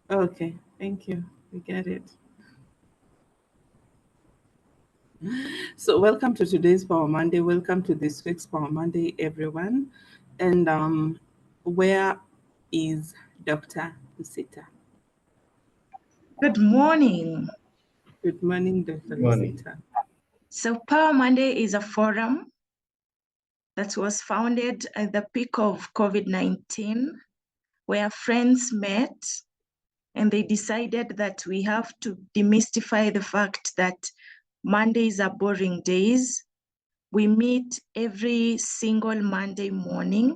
Okay, thank you. We get it. So, welcome to today's Power Monday. Welcome to this week's Power Monday, everyone. And where is Dr. Lusita? Good morning. Good morning, Dr. Good morning. Lusita. So Power Monday is a forum that was founded at the peak of COVID-19, where friends met and they decided that we have to demystify the fact that Mondays are boring days. We meet every single Monday morning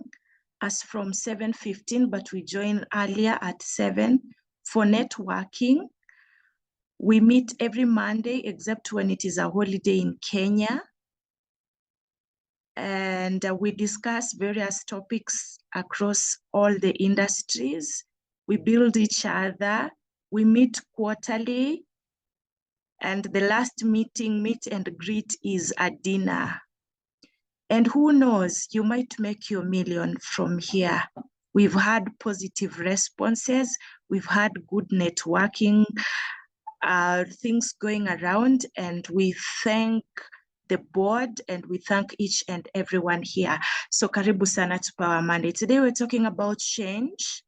as from 7:15, but we join earlier at 7 for networking. We meet every Monday except when it is a holiday in Kenya. And we discuss various topics across all the industries. We build each other. We meet quarterly. And the last meeting, meet and greet, is a dinner. And who knows, you might make your million from here. We've had positive responses. We've had good networking, things going around, and we thank the board and we thank each and everyone here. So karibu sana to Power Monday. Today we're talking about change.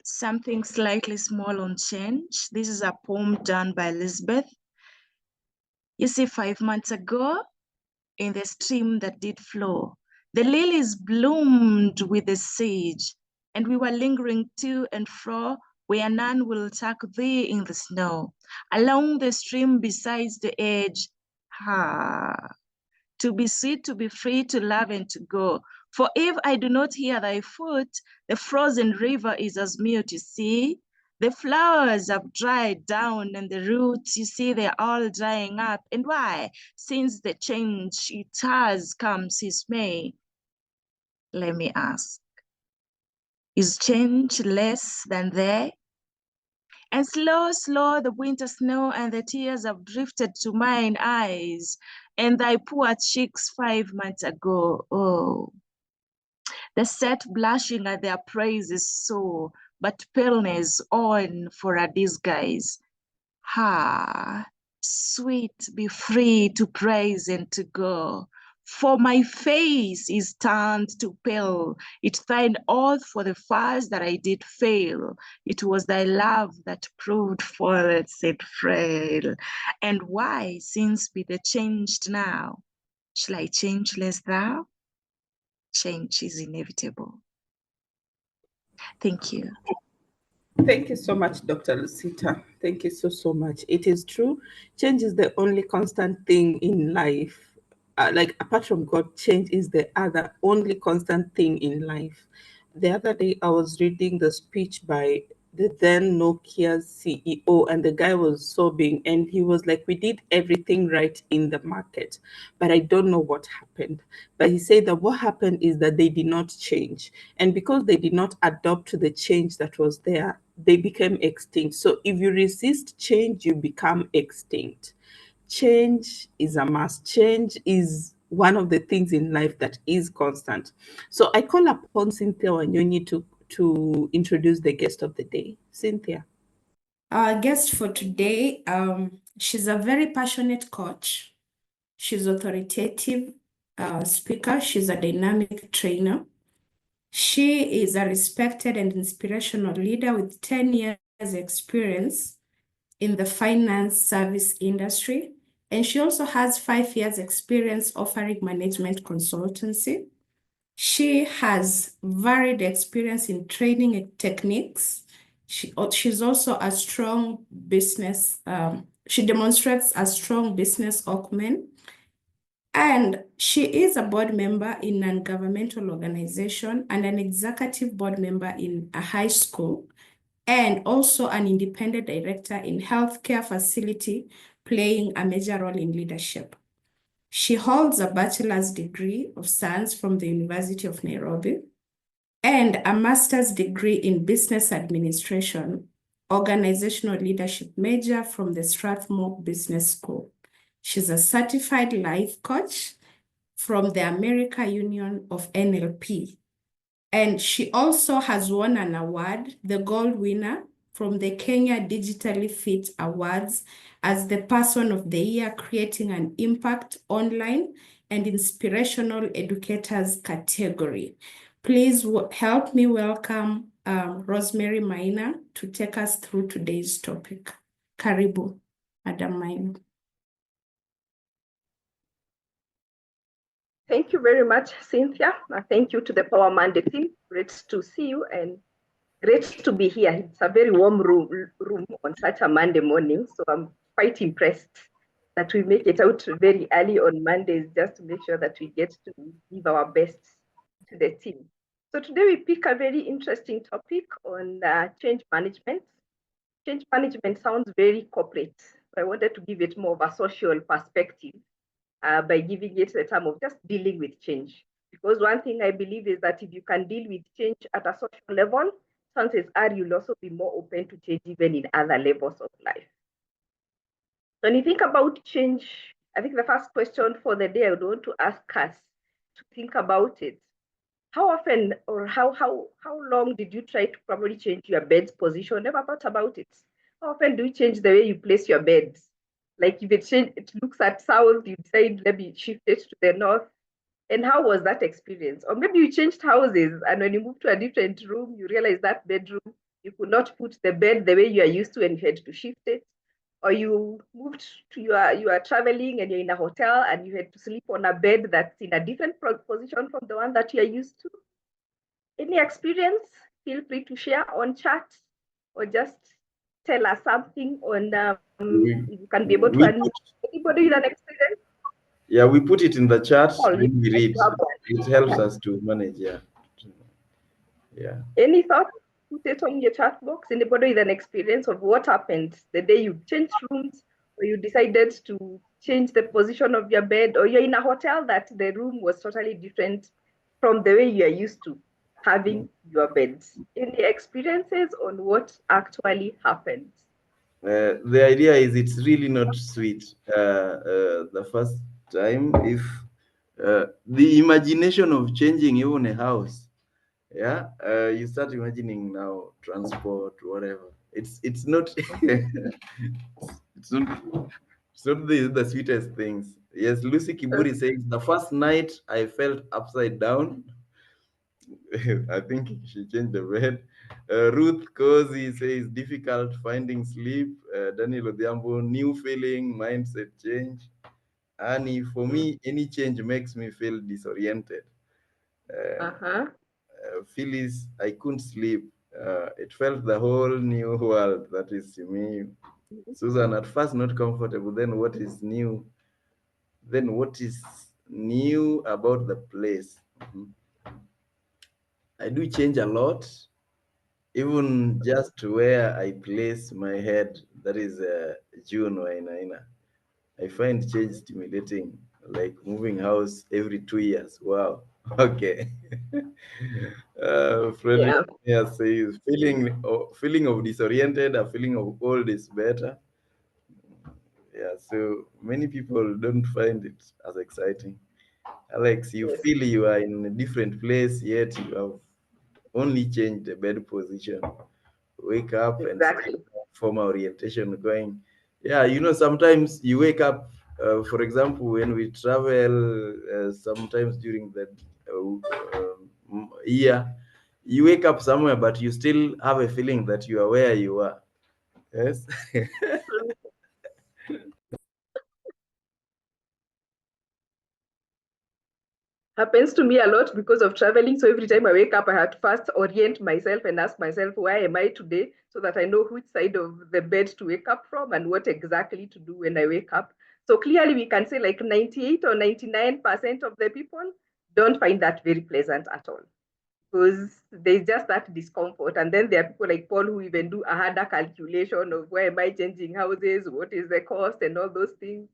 Something slightly small on change. This is a poem done by Elizabeth. You see, 5 months ago, in the stream that did flow, the lilies bloomed with the sage, and we were lingering to and fro where none will tuck thee in the snow, along the stream besides the edge. To be sweet, to be free, to love and to go. For if I do not hear thy foot, the frozen river is as mute, you see. The flowers have dried down and the roots, you see, they're all drying up. And why? Since the change it has come since May. Let me ask, is change less than there? And slow, slow, the winter snow and the tears have drifted to mine eyes, and thy poor cheeks 5 months ago. Oh, the set blushing at their praises so, but paleness on for a disguise. Sweet, be free to praise and to go. For my face is turned to pale. It thine oath for the first that I did fail. It was thy love that proved false and frail. And why, since be the changed now, shall I change less thou? Change is inevitable. Thank you. Thank you so much, Dr. Lucita. Thank you so much. It is true. Change is the only constant thing in life. Like apart from God, change is the other only constant thing in life. The other day, I was reading the speech by the then Nokia's CEO, and the guy was sobbing, and he was like, "We did everything right in the market, but I don't know what happened." But he said that what happened is that they did not change, and because they did not adopt to the change that was there, they became extinct. So if you resist change, you become extinct. Change is a must. Change is one of the things in life that is constant. So I call upon Cynthia Wanyonyi to introduce the guest of the day. Cynthia. Our guest for today, she's a very passionate coach. She's authoritative speaker. She's a dynamic trainer. She is a respected and inspirational leader with 10 years experience in the finance service industry. And she also has 5 years experience offering management consultancy. She has varied experience in training techniques. She's also a strong business, she demonstrates a strong business acumen. And she is a board member in a non-governmental organization and an executive board member in a high school, and also an independent director in healthcare facility, playing a major role in leadership. She holds a bachelor's degree of science from the University of Nairobi and a master's degree in business administration, organizational leadership major from the Strathmore Business School. She's a certified life coach from the American Union of NLP. And she also has won an award, the gold winner from the Kenya Digitally Fit Awards, as the Person of the Year creating an impact online and inspirational educators category. Please help me welcome Rosemary Maina to take us through today's topic. Karibu, Madam Maina. Thank you very much, Cynthia. Thank you to the Power Monday team. Great to see you and great to be here. It's a very warm room on such a Monday morning, so I'm quite impressed that we make it out very early on Mondays just to make sure that we get to give our best to the team. So today we pick a very interesting topic on change management. Change management sounds very corporate, so I wanted to give it more of a social perspective by giving it the term of just dealing with change. Because one thing I believe is that if you can deal with change at a social level, chances are you'll also be more open to change even in other levels of life. When you think about change, I think the first question for the day I would want to ask us to think about it. How often or how long did you try to probably change your bed's position? Never thought about it. How often do you change the way you place your beds? Like if it looks at south, you decide maybe shift it to the north. And how was that experience? Or maybe you changed houses and when you moved to a different room, you realize that bedroom, you could not put the bed the way you are used to and you had to shift it. Or you moved to you are traveling and you're in a hotel and you had to sleep on a bed that's in a different position from the one that you're used to. Any experience? Feel free to share on chat or just tell us something on you can be able to anybody with an experience. Yeah, we put it in the chat Paul, when we read. you have one. It helps us to manage. Yeah. Any thoughts? Put it on your chat box. Anybody with an experience of what happened the day you changed rooms or you decided to change the position of your bed, or you're in a hotel that the room was totally different from the way you are used to having your beds. Any experiences on what actually happened? The idea is it's really not sweet. The first time, if the imagination of changing even a house, yeah, you start imagining now transport, whatever. It's not it's not the sweetest things. Yes, Lucy Kiburi says the first night I felt upside down. I think she changed the bed. Ruth Cozy says difficult finding sleep. Daniel Odhiambo, new feeling, mindset change. Annie, for me, any change makes me feel disoriented. Phyllis, I couldn't sleep. It felt the whole new world that is to me. Susan, at first not comfortable. Then what is new? Then what is new about the place? I do change a lot. Even just where I place my head, that is June Wainaina. I find change stimulating, like moving house every 2 years. Wow. Okay. Frederick here says feeling of disoriented, a feeling of old is better. Yeah, so many people don't find it as exciting. Alex, you feel you are in a different place, yet you have only changed the bed position. Wake up and formal orientation going. Yeah, sometimes you wake up, for example, when we travel, sometimes during the year, you wake up somewhere, but you still have a feeling that you are where you are. Yes. Happens to me a lot because of traveling. So every time I wake up, I have to first orient myself and ask myself, where am I today? So that I know which side of the bed to wake up from and what exactly to do when I wake up. So clearly we can say like 98 or 99% of the people don't find that very pleasant at all, because there's just that discomfort. And then there are people like Paul who even do a harder calculation of where am I changing houses, what is the cost and all those things.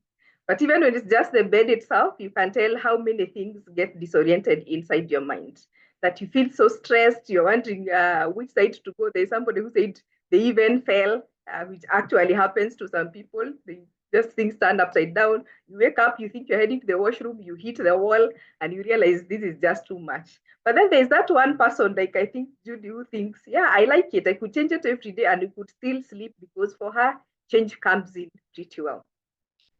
But even when it's just the bed itself, you can tell how many things get disoriented inside your mind, that you feel so stressed, you're wondering which side to go. There's somebody who said they even fell, which actually happens to some people. They just things stand upside down. You wake up, you think you're heading to the washroom, you hit the wall, and you realize this is just too much. But then there's that one person, like I think Judy, who thinks, yeah, I like it. I could change it every day and you could still sleep, because for her, change comes in pretty well.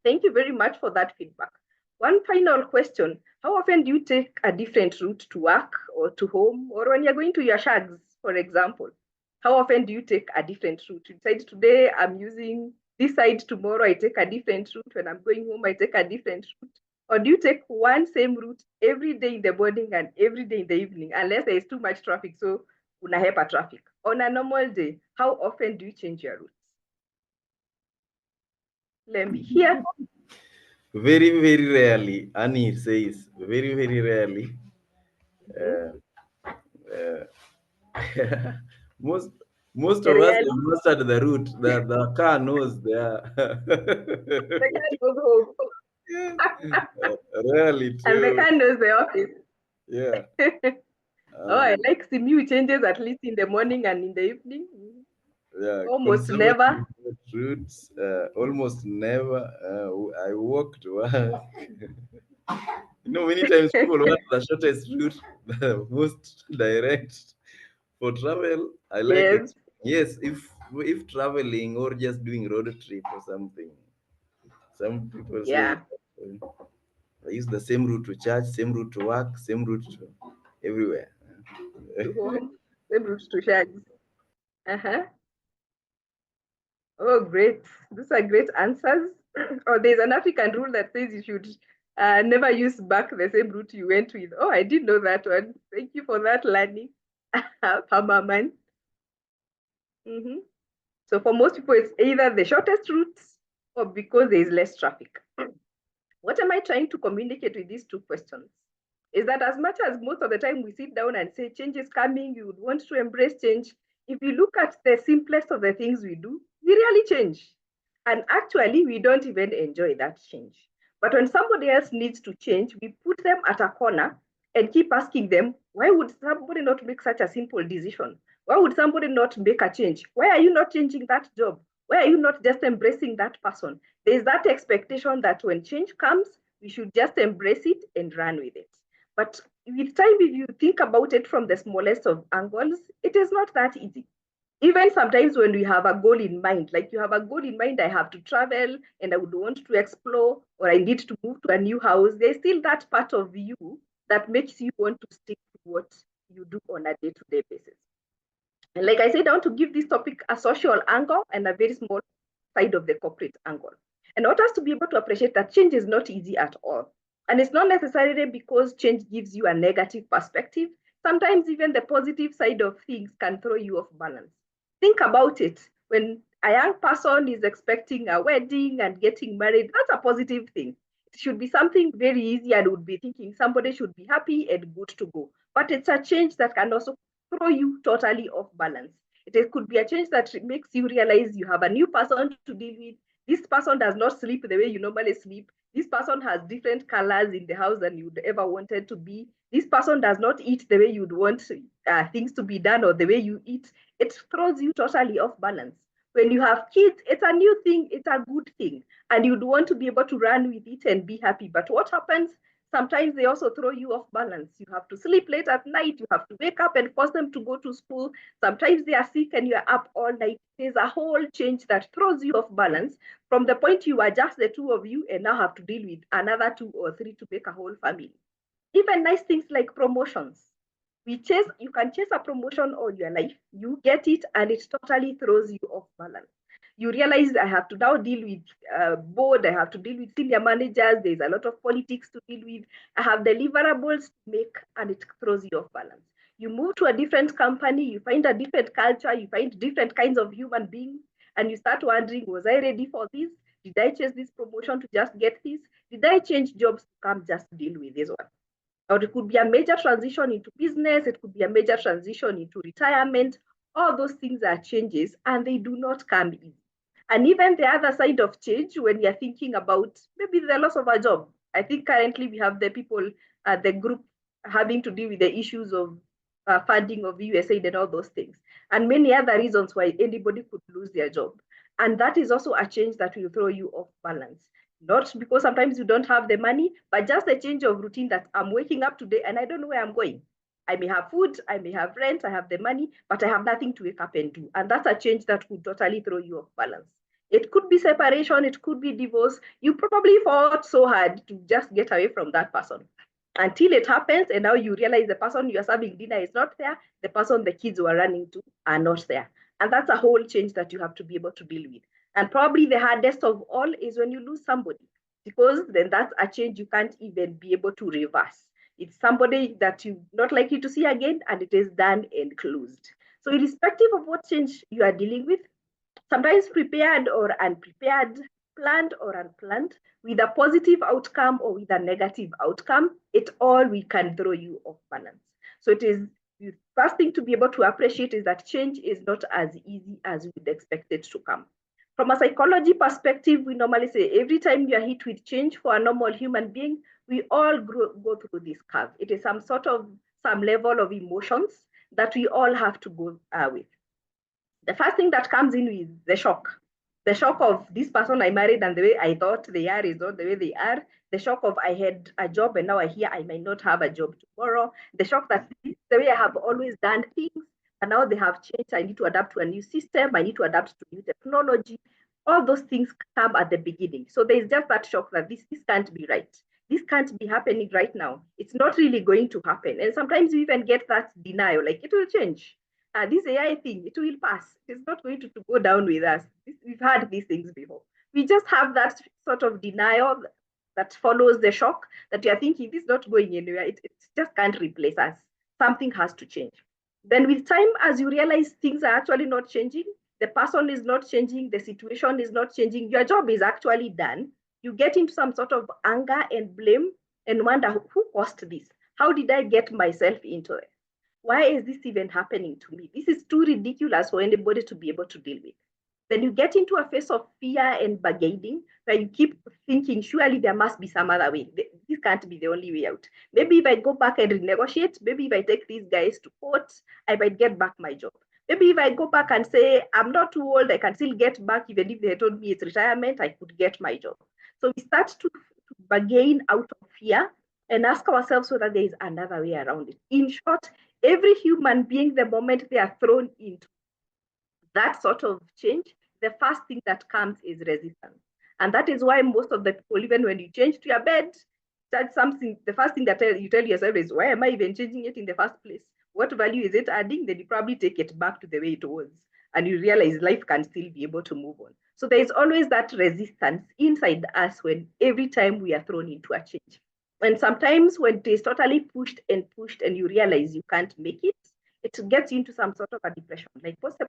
Thank you very much for that feedback. One final question. How often do you take a different route to work or to home, or when you're going to your shags, for example? How often do you take a different route? You decide today I'm using this side, tomorrow I take a different route, when I'm going home I take a different route? Or do you take one same route every day in the morning and every day in the evening, unless there is too much traffic, so unahepa traffic? On a normal day, how often do you change your routes? Let me hear. Very, very rarely. Annie says, very, very rarely. Uh, uh, most most of us Really? have mastered the route. The car knows there. The cat goes home. Yeah. Rarely And the too. cat knows the office. Yeah. Oh, I Um, like Simu changes at least in the morning and in the evening. yeah. Almost Conservative never. routes. Almost never. I walk to work. Many times people want the shortest route, the most direct. For travel, I like it. Yes. Yes, if traveling or just doing road trip or something. Some people say Yeah. I use the same route to church, same route to work, same route to everywhere. To home. Same route to shags. Uh-huh. Oh, great. Those are great answers. Or there's an African rule that says you should never use back the same route you went with. Oh, I didn't know that one. Thank you for that learning. Pamaman. Mm-hmm. So for most people, it's either the shortest routes or because there is less traffic. What am I trying to communicate with these two questions? Is that as much as most of the time we sit down and say change is coming, you would want to embrace change. If you look at the simplest of the things we do, we really change. And actually, we don't even enjoy that change. But when somebody else needs to change, we put them at a corner and keep asking them, why would somebody not make such a simple decision? Why would somebody not make a change? Why are you not changing that job? Why are you not just embracing that person? There's that expectation that when change comes, we should just embrace it and run with it. But with time, if you think about it from the smallest of angles, it is not that easy. Even sometimes when we have a goal in mind, like you have a goal in mind, I have to travel and I would want to explore, or I need to move to a new house, there's still that part of you that makes you want to stick to what you do on a day-to-day basis. And like I said, I want to give this topic a social angle and a very small side of the corporate angle. And I want us to be able to appreciate that change is not easy at all. And it's not necessarily because change gives you a negative perspective. Sometimes even the positive side of things can throw you off balance. Think about it. When a young person is expecting a wedding and getting married, that's a positive thing. It should be something very easy and would be thinking somebody should be happy and good to go. But it's a change that can also throw you totally off balance. It could be a change that makes you realize you have a new person to deal with. This person does not sleep the way you normally sleep. This person has different colors in the house than you'd ever wanted to be. This person does not eat the way you'd want things to be done or the way you eat. It throws you totally off balance. When you have kids, it's a new thing, it's a good thing, and you'd want to be able to run with it and be happy. But what happens? Sometimes they also throw you off balance. You have to sleep late at night. You have to wake up and force them to go to school. Sometimes they are sick and you're up all night. There's a whole change that throws you off balance from the point you are just the two of you and now have to deal with another two or three to make a whole family. Even nice things like promotions. You can chase a promotion all your life. You get it and it totally throws you off balance. You realize I have to now deal with board, I have to deal with senior managers, there's a lot of politics to deal with, I have deliverables to make, and it throws you off balance. You move to a different company, you find a different culture, you find different kinds of human beings, and you start wondering, was I ready for this? Did I chase this promotion to just get this? Did I change jobs to come just to deal with this one? Or it could be a major transition into business, it could be a major transition into retirement. All those things are changes and they do not come easy. And even the other side of change, when you're thinking about maybe the loss of a job, I think currently we have the people at the group having to deal with the issues of funding of USAID and all those things, and many other reasons why anybody could lose their job. And that is also a change that will throw you off balance. Not because sometimes you don't have the money, but just a change of routine that I'm waking up today and I don't know where I'm going. I may have food, I may have rent, I have the money, but I have nothing to wake up and do. And that's a change that could totally throw you off balance. It could be separation, it could be divorce. You probably fought so hard to just get away from that person until it happens, and now you realize the person you're serving dinner is not there, the person the kids were running to are not there. And that's a whole change that you have to be able to deal with. And probably the hardest of all is when you lose somebody, because then that's a change you can't even be able to reverse. It's somebody that you're not likely to see again, and it is done and closed. So irrespective of what change you are dealing with, sometimes prepared or unprepared, planned or unplanned, with a positive outcome or with a negative outcome, it all we can throw you off balance. So it is the first thing to be able to appreciate is that change is not as easy as we'd expect it to come. From a psychology perspective, we normally say every time you are hit with change for a normal human being, we all go through this curve. It is some level of emotions that we all have to go with. The first thing that comes in is the shock. The shock of this person I married and the way I thought they are is not the way they are. The shock of I had a job and now I hear I might not have a job tomorrow. The shock that this is the way I have always done things and now they have changed. I need to adapt to a new system. I need to adapt to new technology. All those things come at the beginning. So there's just that shock that this can't be right. This can't be happening right now. It's not really going to happen. And sometimes you even get that denial, like it will change. This AI thing, it will pass. It's not going to go down with us. We've had these things before. We just have that sort of denial that follows the shock that you're thinking, this is not going anywhere. It just can't replace us. Something has to change. Then with time, as you realize things are actually not changing, the person is not changing, the situation is not changing, your job is actually done, you get into some sort of anger and blame and wonder, who caused this? How did I get myself into it? Why is this even happening to me? This is too ridiculous for anybody to be able to deal with. Then you get into a phase of fear and bargaining where you keep thinking, surely there must be some other way. This can't be the only way out. Maybe if I go back and renegotiate, maybe if I take these guys to court, I might get back my job. Maybe if I go back and say, I'm not too old, I can still get back, even if they told me it's retirement, I could get my job. So we start to bargain out of fear and ask ourselves whether there is another way around it. In short, every human being, the moment they are thrown into that sort of change, the first thing that comes is resistance. And that is why most of the people, even when you change to your bed, that's something, the first thing that you tell yourself is, why am I even changing it in the first place? What value is it adding? Then you probably take it back to the way it was. And you realize life can still be able to move on. So there is always that resistance inside us when every time we are thrown into a change. And sometimes when it is totally pushed and you realize you can't make it, it gets you into some sort of a depression. Like, what's the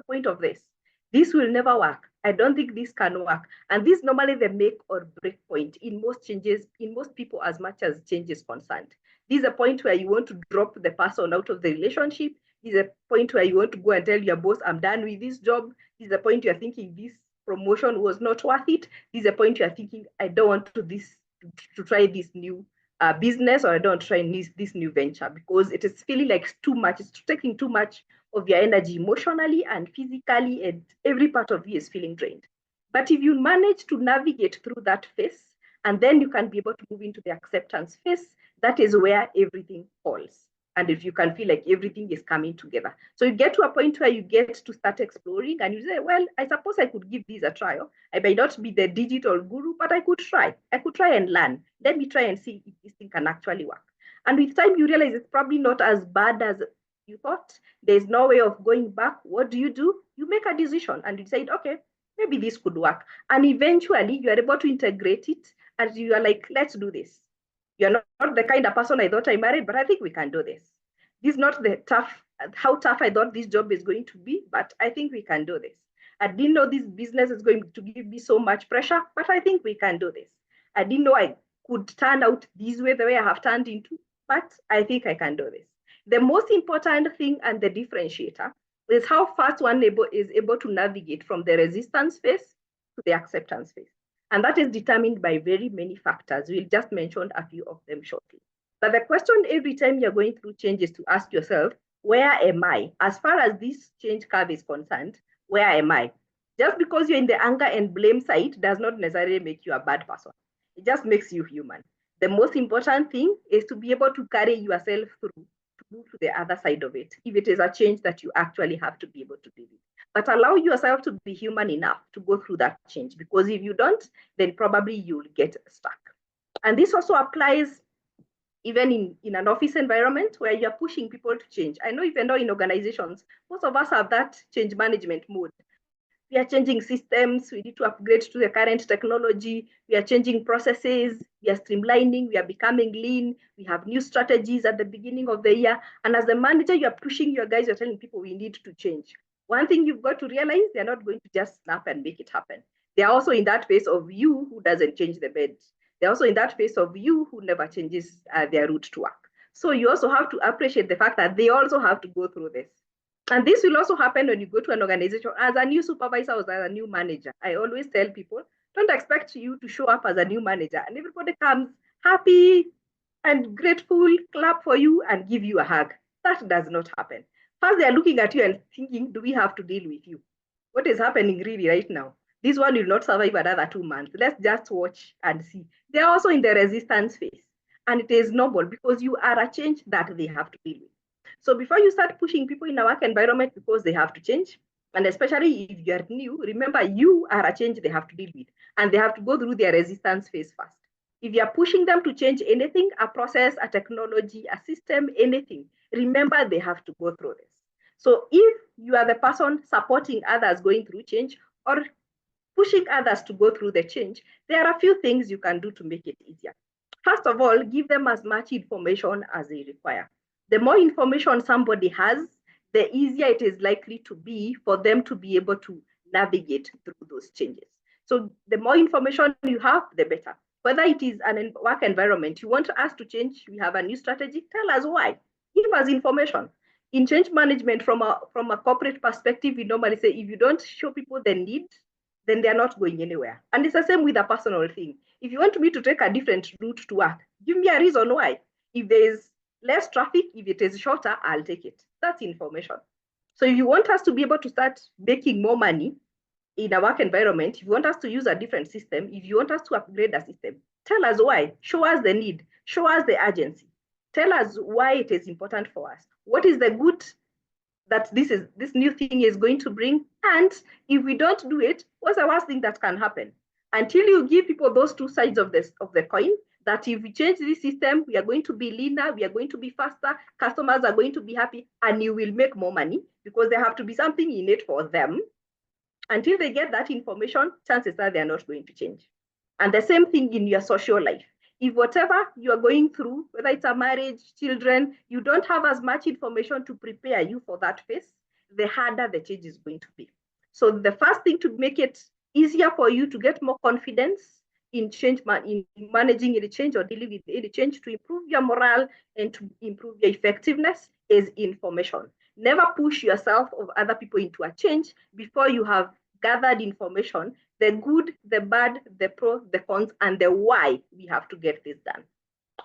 point of this? This will never work. I don't think this can work. And this is normally the make or break point in most changes, in most people, as much as change is concerned. This is a point where you want to drop the person out of the relationship. This is a point where you want to go and tell your boss, I'm done with this job. This is a point you're thinking this promotion was not worth it. This is a point you're thinking, I don't want to try this new business, or I don't try this new venture because it is feeling like too much. It's taking too much of your energy emotionally and physically, and every part of you is feeling drained. But if you manage to navigate through that phase, and then you can be able to move into the acceptance phase, that is where everything falls. And if you can feel like everything is coming together. So you get to a point where you get to start exploring and you say, well, I suppose I could give this a trial. I may not be the digital guru, but I could try. I could try and learn. Let me try and see if this thing can actually work. And with time, you realize it's probably not as bad as you thought. There's no way of going back. What do? You make a decision and you decide, okay, maybe this could work. And eventually you are able to integrate it and you are like, let's do this. You're not the kind of person I thought I married, but I think we can do this. This is not how tough I thought this job is going to be, but I think we can do this. I didn't know this business is going to give me so much pressure, but I think we can do this. I didn't know I could turn out this way, the way I have turned into, but I think I can do this. The most important thing and the differentiator is how fast one is able to navigate from the resistance phase to the acceptance phase. And that is determined by very many factors. We'll just mention a few of them shortly. But the question every time you're going through change is to ask yourself, where am I? As far as this change curve is concerned, where am I? Just because you're in the anger and blame side does not necessarily make you a bad person. It just makes you human. The most important thing is to be able to carry yourself through to move to the other side of it, if it is a change that you actually have to be able to deal with. But allow yourself to be human enough to go through that change, because if you don't, then probably you'll get stuck. And this also applies even in an office environment where you're pushing people to change. I know even though in organizations, most of us have that change management mode. We are changing systems, we need to upgrade to the current technology, we are changing processes, we are streamlining, we are becoming lean, we have new strategies at the beginning of the year. And as the manager, you're pushing your guys, you're telling people we need to change. One thing you've got to realize, they're not going to just snap and make it happen. They're also in that phase of you who doesn't change the bed. They're also in that phase of you who never changes their route to work. So you also have to appreciate the fact that they also have to go through this. And this will also happen when you go to an organization as a new supervisor or as a new manager. I always tell people, don't expect you to show up as a new manager and everybody comes happy and grateful, clap for you and give you a hug. That does not happen. First, they are looking at you and thinking, do we have to deal with you? What is happening really right now? This one will not survive another 2 months. Let's just watch and see. They are also in the resistance phase. And it is noble because you are a change that they have to deal with. So before you start pushing people in a work environment because they have to change, and especially if you're new, remember you are a change they have to deal with, and they have to go through their resistance phase first. If you're pushing them to change anything, a process, a technology, a system, anything, remember they have to go through this. So if you are the person supporting others going through change or pushing others to go through the change, there are a few things you can do to make it easier. First of all, give them as much information as they require. The more information somebody has, the easier it is likely to be for them to be able to navigate through those changes. So the more information you have, the better. Whether it is an work environment, you want us to change, we have a new strategy, tell us why. Give us information. In change management, from a corporate perspective, we normally say if you don't show people the need, then they're not going anywhere. And it's the same with a personal thing. If you want me to take a different route to work, give me a reason why. If there is less traffic, if it is shorter, I'll take it. That's information. So if you want us to be able to start making more money in a work environment, if you want us to use a different system, if you want us to upgrade the system, tell us why. Show us the need. Show us the urgency. Tell us why it is important for us. What is the good that this new thing is going to bring? And if we don't do it, what's the worst thing that can happen? Until you give people those two sides of the coin, that if we change this system, we are going to be leaner, we are going to be faster, customers are going to be happy, and you will make more money because there have to be something in it for them. Until they get that information, chances are they're not going to change. And the same thing in your social life. If whatever you're going through, whether it's a marriage, children, you don't have as much information to prepare you for that phase, the harder the change is going to be. So the first thing to make it easier for you to get more confidence in change, in managing any change or dealing with any change, to improve your morale and to improve your effectiveness, is information. Never push yourself or other people into a change before you have gathered information, the good, the bad, the pros, the cons, and the why we have to get this done.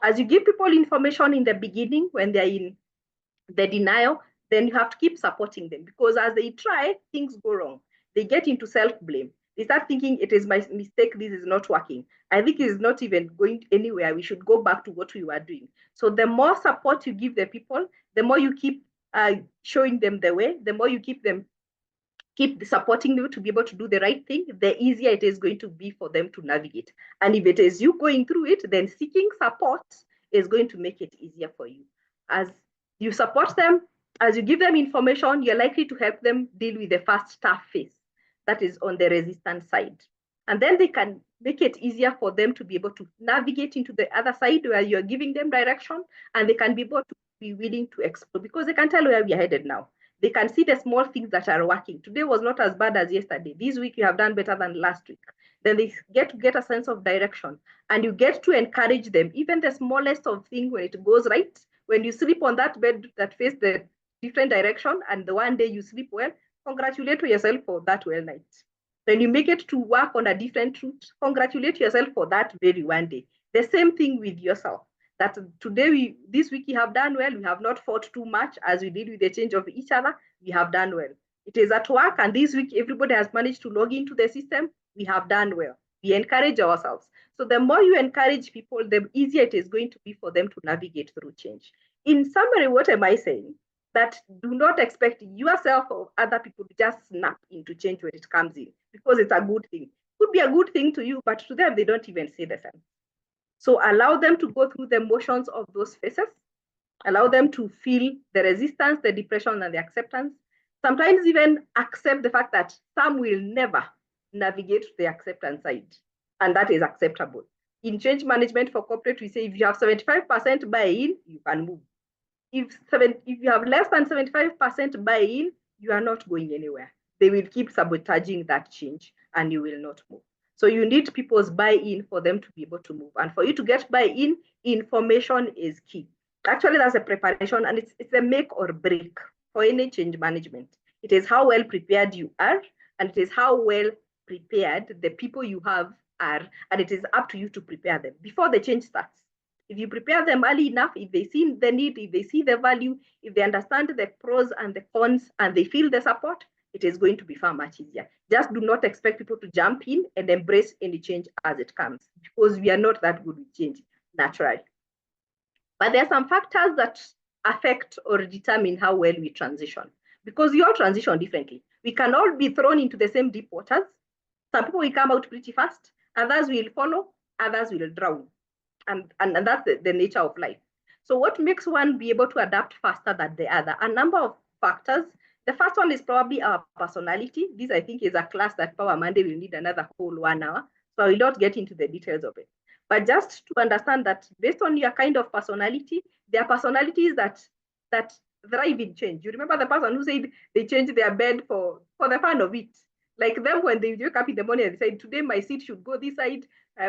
As you give people information in the beginning, when they're in the denial, then you have to keep supporting them, because as they try, things go wrong. They get into self-blame. They start thinking, it is my mistake, this is not working. I think it is not even going anywhere. We should go back to what we were doing. So the more support you give the people, the more you keep showing them the way, the more you keep supporting them to be able to do the right thing, the easier it is going to be for them to navigate. And if it is you going through it, then seeking support is going to make it easier for you. As you support them, as you give them information, you're likely to help them deal with the first tough phase, that is on the resistance side. And then they can make it easier for them to be able to navigate into the other side where you're giving them direction, and they can be able to be willing to explore, because they can tell where we're headed now. They can see the small things that are working. Today was not as bad as yesterday. This week you have done better than last week. Then they get to get a sense of direction, and you get to encourage them. Even the smallest of things, when it goes right, when you sleep on that bed that faces the different direction, and the one day you sleep well, congratulate yourself for that well night. When you make it to work on a different route, congratulate yourself for that very one day. The same thing with yourself. That today, this week, you have done well. We have not fought too much as we did with the change of each other. We have done well. It is at work, and this week everybody has managed to log into the system. We have done well. We encourage ourselves. So the more you encourage people, the easier it is going to be for them to navigate through change. In summary, what am I saying? That do not expect yourself or other people to just snap into change when it comes in, because it's a good thing. It could be a good thing to you, but to them, they don't even say the same. So allow them to go through the motions of those phases. Allow them to feel the resistance, the depression, and the acceptance. Sometimes even accept the fact that some will never navigate to the acceptance side, and that is acceptable. In change management for corporate, we say if you have 75% buy-in, you can move. If you have less than 75% buy-in, you are not going anywhere. They will keep sabotaging that change and you will not move. So you need people's buy-in for them to be able to move. And for you to get buy-in, information is key. Actually, that's a preparation, and it's a make or break for any change management. It is how well prepared you are, and it is how well prepared the people you have are, and it is up to you to prepare them before the change starts. If you prepare them early enough, if they see the need, if they see the value, if they understand the pros and the cons, and they feel the support, it is going to be far much easier. Just do not expect people to jump in and embrace any change as it comes, because we are not that good with change naturally. But there are some factors that affect or determine how well we transition, because we all transition differently. We can all be thrown into the same deep waters. Some people will come out pretty fast, others will follow, others will drown. And that's the nature of life. So what makes one be able to adapt faster than the other? A number of factors. The first one is probably our personality. This, I think, is a class that Power Monday will need another whole 1 hour. So I will not get into the details of it. But just to understand that based on your kind of personality, there are personalities that thrive in change. You remember the person who said they changed their bed for the fun of it. Like them, when they wake up in the morning and they say, today my seat should go this side,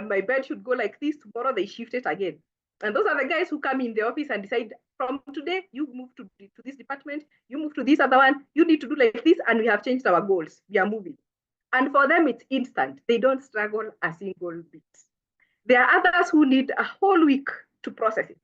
my bed should go like this, tomorrow they shift it again. And those are the guys who come in the office and decide, from today, you move to this department, you move to this other one, you need to do like this, and we have changed our goals. We are moving. And for them, it's instant. They don't struggle a single bit. There are others who need a whole week to process it.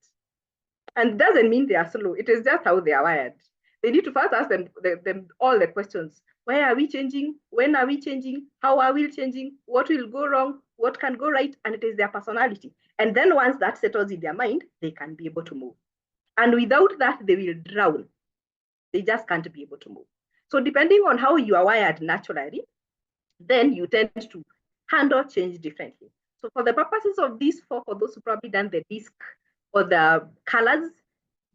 And it doesn't mean they are slow. It is just how they are wired. They need to first ask them all the questions. Why are we changing? When are we changing? How are we changing? What will go wrong? What can go right? And it is their personality. And then once that settles in their mind, they can be able to move. And without that, they will drown. They just can't be able to move. So depending on how you are wired naturally, then you tend to handle change differently. So for the purposes of these four, for those who probably done the disc or the colors,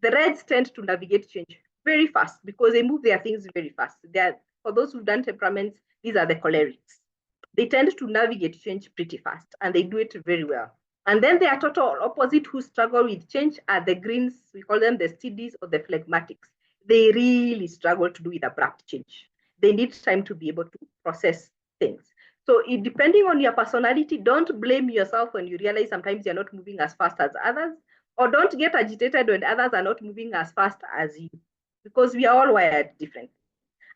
the reds tend to navigate change very fast because they move their things very fast. For those who've done temperaments, these are the cholerics. They tend to navigate change pretty fast and they do it very well. And then the total opposite who struggle with change are the greens. We call them the steadies or the phlegmatics. They really struggle to do with abrupt change. They need time to be able to process things. So depending on your personality, don't blame yourself when you realize sometimes you're not moving as fast as others, or don't get agitated when others are not moving as fast as you, because we are all wired differently.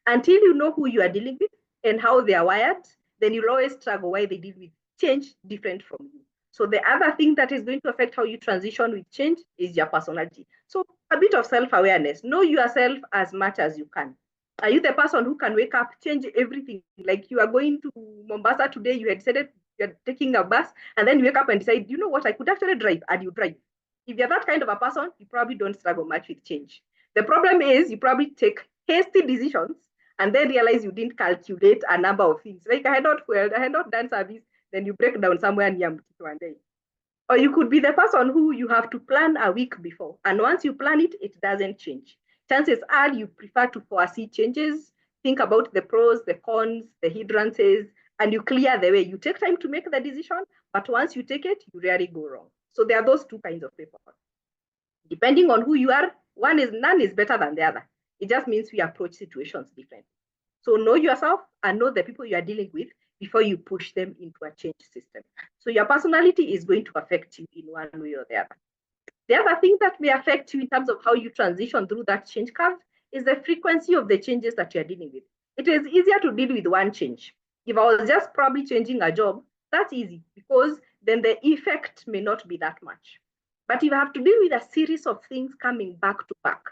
Until you know who you are dealing with and how they are wired, then you'll always struggle why they deal with change different from you. So the other thing that is going to affect how you transition with change is your personality. So a bit of self-awareness. Know yourself as much as you can. Are you the person who can wake up, change everything? Like you are going to Mombasa today, you had decided you're taking a bus, and then you wake up and decide, you know what, I could actually drive, and you drive. If you're that kind of a person, you probably don't struggle much with change. The problem is you probably take hasty decisions and then realize you didn't calculate a number of things. Like I had not fueled, I had not done service, then you break down somewhere near Mtito one day. Or you could be the person who you have to plan a week before. And once you plan it, it doesn't change. Chances are you prefer to foresee changes, think about the pros, the cons, the hindrances, and you clear the way. You take time to make the decision, but once you take it, you rarely go wrong. So there are those two kinds of people. Depending on who you are, none is better than the other. It just means we approach situations differently. So know yourself and know the people you are dealing with before you push them into a change system. So your personality is going to affect you in one way or the other. The other thing that may affect you in terms of how you transition through that change curve is the frequency of the changes that you're dealing with. It is easier to deal with one change. If I was just probably changing a job, that's easy because then the effect may not be that much. But if you have to deal with a series of things coming back to back,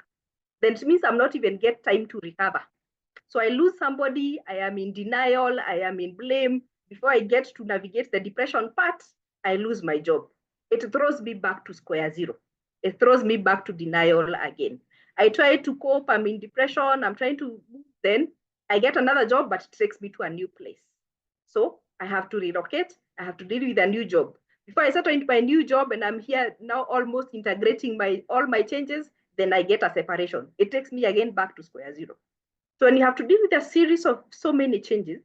then it means I'm not even get time to recover. So I lose somebody, I am in denial, I am in blame. Before I get to navigate the depression part, I lose my job. It throws me back to square zero. It throws me back to denial again. I try to cope, I'm in depression, I'm trying to move, then I get another job, but it takes me to a new place. So I have to relocate, I have to deal with a new job. Before I settle into my new job and I'm here now almost integrating all my changes, then I get a separation. It takes me again back to square zero. So when you have to deal with a series of so many changes,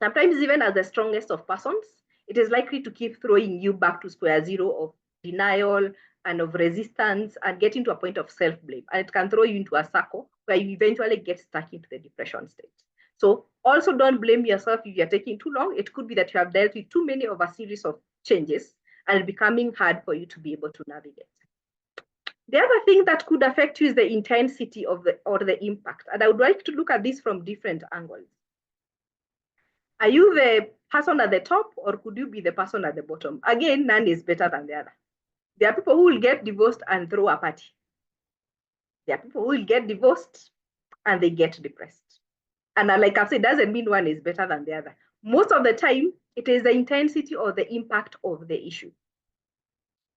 sometimes even as the strongest of persons, it is likely to keep throwing you back to square zero of denial and of resistance and getting to a point of self-blame. And it can throw you into a circle where you eventually get stuck into the depression state. So also don't blame yourself if you're taking too long. It could be that you have dealt with too many of a series of changes and becoming hard for you to be able to navigate. The other thing that could affect you is the intensity of the impact. And I would like to look at this from different angles. Are you the person at the top, or could you be the person at the bottom? Again, none is better than the other. There are people who will get divorced and throw a party. There are people who will get divorced and they get depressed. And like I've said, doesn't mean one is better than the other. Most of the time, it is the intensity or the impact of the issue.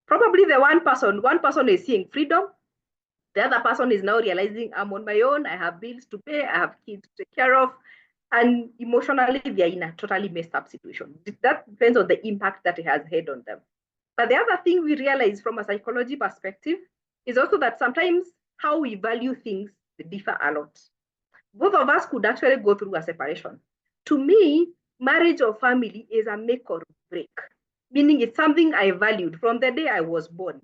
Probably the one person is seeing freedom. The other person is now realizing I'm on my own, I have bills to pay, I have kids to take care of, and emotionally they're in a totally messed up situation. That depends on the impact that it has had on them. But the other thing we realize from a psychology perspective is also that sometimes how we value things differ a lot. Both of us could actually go through a separation. To me, marriage or family is a make or break, meaning it's something I valued from the day I was born.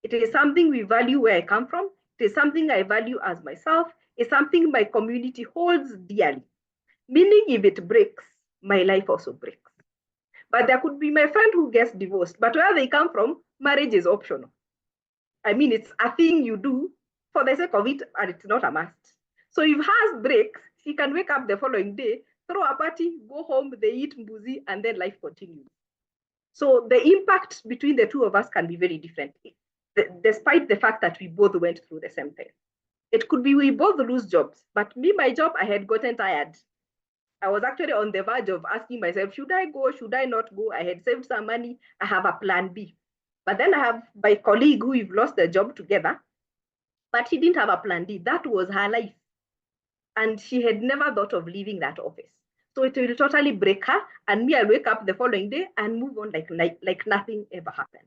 It is something we value where I come from. It is something I value as myself. It's something my community holds dearly. Meaning if it breaks, my life also breaks. But there could be my friend who gets divorced, but where they come from, marriage is optional. I mean, it's a thing you do for the sake of it, and it's not a must. So if hers breaks, she can wake up the following day, throw a party, go home, they eat mbuzi, and then life continues. So the impact between the two of us can be very different, despite the fact that we both went through the same thing. It could be we both lose jobs, but me, my job, I had gotten tired. I was actually on the verge of asking myself, should I go? Should I not go? I had saved some money. I have a plan B. But then I have my colleague who we've lost the job together, but she didn't have a plan D. That was her life. And she had never thought of leaving that office. So it will totally break her. And me, I'll wake up the following day and move on like nothing ever happened.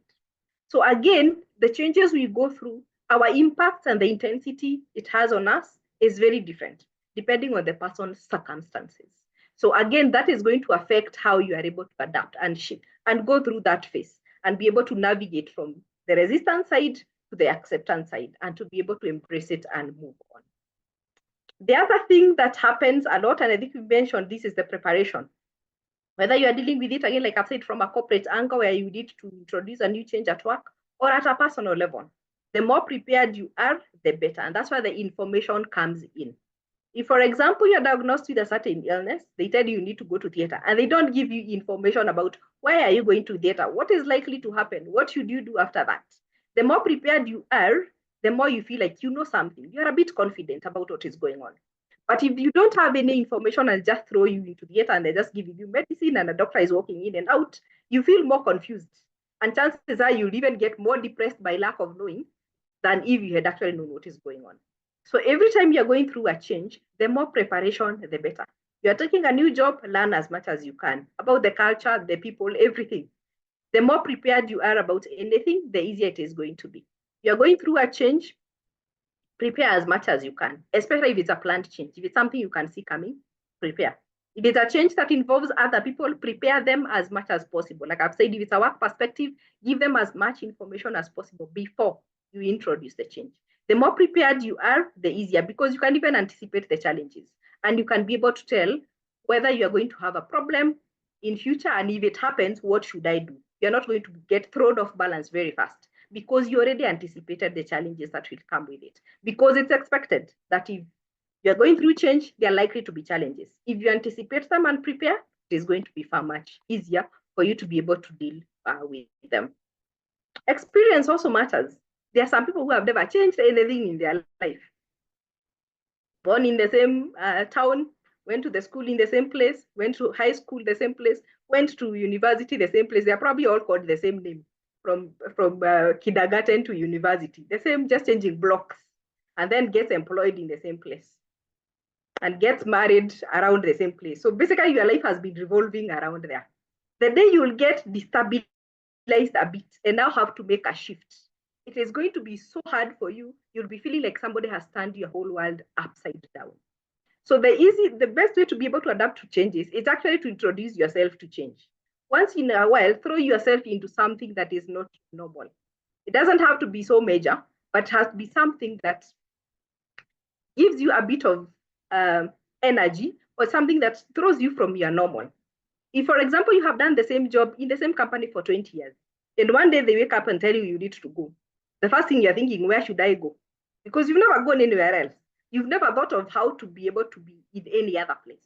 So again, the changes we go through, our impact and the intensity it has on us is very different, depending on the person's circumstances. So again, that is going to affect how you are able to adapt and shift and go through that phase and be able to navigate from the resistance side to the acceptance side and to be able to embrace it and move on. The other thing that happens a lot, and I think we mentioned this, is the preparation. Whether you are dealing with it, again, like I've said, from a corporate angle where you need to introduce a new change at work, or at a personal level, the more prepared you are, the better. And that's where the information comes in. If, for example, you're diagnosed with a certain illness, they tell you need to go to theater, and they don't give you information about why are you going to theater, what is likely to happen, what should you do after that. The more prepared you are, the more you feel like you know something. You're a bit confident about what is going on. But if you don't have any information and just throw you into theater and they're just giving you medicine and a doctor is walking in and out, you feel more confused. And chances are you'll even get more depressed by lack of knowing than if you had actually known what is going on. So every time you're going through a change, the more preparation, the better. You're taking a new job, learn as much as you can about the culture, the people, everything. The more prepared you are about anything, the easier it is going to be. You're going through a change, prepare as much as you can, especially if it's a planned change. If it's something you can see coming, prepare. If it's a change that involves other people, prepare them as much as possible. Like I've said, if it's a work perspective, give them as much information as possible before you introduce the change. The more prepared you are, the easier, because you can even anticipate the challenges and you can be able to tell whether you're going to have a problem in future, and if it happens, what should I do? You're not going to get thrown off balance very fast because you already anticipated the challenges that will come with it. Because it's expected that if you're going through change, there are likely to be challenges. If you anticipate them and prepare, it is going to be far much easier for you to be able to deal with them. Experience also matters. There are some people who have never changed anything in their life. born in the same town, went to the school in the same place, went to high school the same place, went to university the same place. They're probably all called the same name from kindergarten to university, the same, just changing blocks, and then gets employed in the same place and gets married around the same place. So basically your life has been revolving around there. The day you will get destabilized a bit and now have to make a shift, it is going to be so hard for you. You'll be feeling like somebody has turned your whole world upside down. So the best way to be able to adapt to changes is actually to introduce yourself to change. Once in a while, throw yourself into something that is not normal. It doesn't have to be so major, but has to be something that gives you a bit of energy, or something that throws you from your normal. If, for example, you have done the same job in the same company for 20 years, and one day they wake up and tell you you need to go, the first thing you're thinking, where should I go? Because you've never gone anywhere else. You've never thought of how to be able to be in any other place.